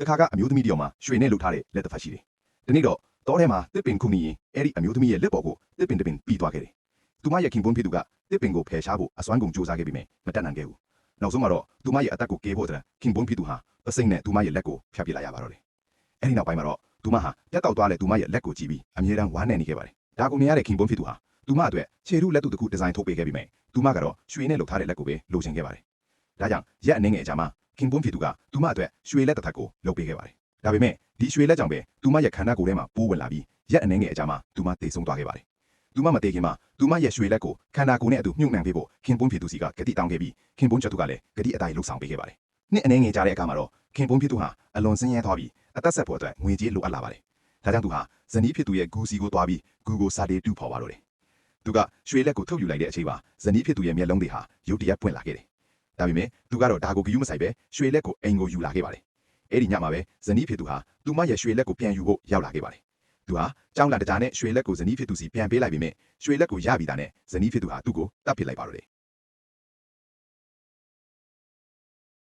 တခါကအမျိုးသမီးတယောက်မှာရွှေနဲ့လှုပ်ထားတဲ့လက်တစ်ဖက်ရှိတယ်။ဒီနေ့တော့တောထဲမှာတစ်ပင်ခုန်နေရင်အဲ့ဒီအမျိုးသမီးရဲ့လက်ပေါ်ကိုတစ်ပင်ပြီးသွားခဲ့တယ်။သူမရဲ့ခင်ပွန်းဖြစ်သူကတစ်ပင်ကိုဖယ်ရှားဖို့အစွမ်းကုန်ကြိုးစားခဲ့ပေမဲ့မတတ်နိုင်ခဲ့ဘူး။နောက်ဆုံးမှာတော့သူမရဲ့အသက်ကိုကယ်ဖို့အတွက်ခင်ပွန်းဖြစ်သူဟာအစိမ့်နဲ့သူမရဲ့လက်ကိုဖျက်ပစ်လိုက်ရပါတော့တယ်။အဲ့ဒီနောက်ပိုင်းမှာတော့သူမဟာတက်တောက်သွားတဲ့သူမရဲ့လက်ကိုကြည့်ပြီးအမြဲတမ်းဝမ်းနည်းနေခဲ့ပါတယ်။ဒါကိုမြင်ရတဲ့ခင်ပွန်းဖြစ်သူဟာသူမအတွက်ခြေထုလက်တုတစ်ခုဒီဇိုင်းထုတ်ပေးခဲ့ပြီးမဲ့သူမကတော့ရွှေနဲ့လှုပ်ထားတဲ့လက်ကိုပဲလိုချင်ခဲ့ပါတယ်။ဒါကြောင့်ရက်အနေငယ်အကြာမှာခင်ပွန်းဖြစ်သူကသူမအတွက်ရွှေလက်တစ်ထပ်ကိုလုပ်ပေးခဲ့ပါတယ်။ဒါပေမဲ့ဒီရွှေလက်ကြောင့်ပဲသူမရဲ့ခန္ဓာကိုယ်ထဲမှာပိုးဝင်လာပြီးရက်အနေငယ်အကြာမှာသူမသေဆုံးသွားခဲ့ပါတယ်။သူမမသေခင်မှာသူမရဲ့ရွှေလက်ကိုခန္ဓာကိုယ်နဲ့အတူမြုပ်နှံပေးဖို့ခင်ပွန်းဖြစ်သူစီကဂတိတောင်းခဲ့ပြီးခင်ပွန်းကျော်သူကလည်းဂတိအတိုင်းလှုပ်ဆောင်ပေးခဲ့ပါတယ်။နှစ်အနေငယ်ကြာတဲ့အခါမှာတော့ခင်ပွန်းဖြစ်သူဟာအလွန်ဆင်းရဲသွားပြီးအသက်ဆက်ဖို့အတွက်ငွေကြေးလိုအပ်လာပါတယ်။ဒါကြောင့်သူဟာဇနီးဖြစ်သူရဲ့ဂူစီကိုသွားပြီးဂူကိုစာတေးတူဖော်ပါတော့တယ်။သူကရွှေလက်ကိုထုတ်ယူလိုက်တဲ့အချိန်မှာဇနီးဖြစ်သူရဲ့မျက်လုံးတွေဟာရုတ်တရက်ပွင့်လာခဲ့တယ်။ဒါပေမဲ့သူကတော့ဒါကိုဂရုမစိုက်ပဲရွှေလက်ကိုအိမ်ကိုယူလာခဲ့ပါတယ်။အဲ့ဒီညမှာပဲဇနီးဖြစ်သူဟာသူမရဲ့ရွှေလက်ကိုပြန်ယူဖို့ရောက်လာခဲ့ပါတယ်။သူဟာကြောင်းလာတကြားနဲ့ရွှေလက်ကိုဇနီးဖြစ်သူစီပြန်ပေးလိုက်ပေမဲ့ရွှေလက်ကိုရပြီးသားနဲ့ဇနီးဖြစ်သူဟာသူ့ကိုတတ်ပစ်လိုက်ပါတော့တယ်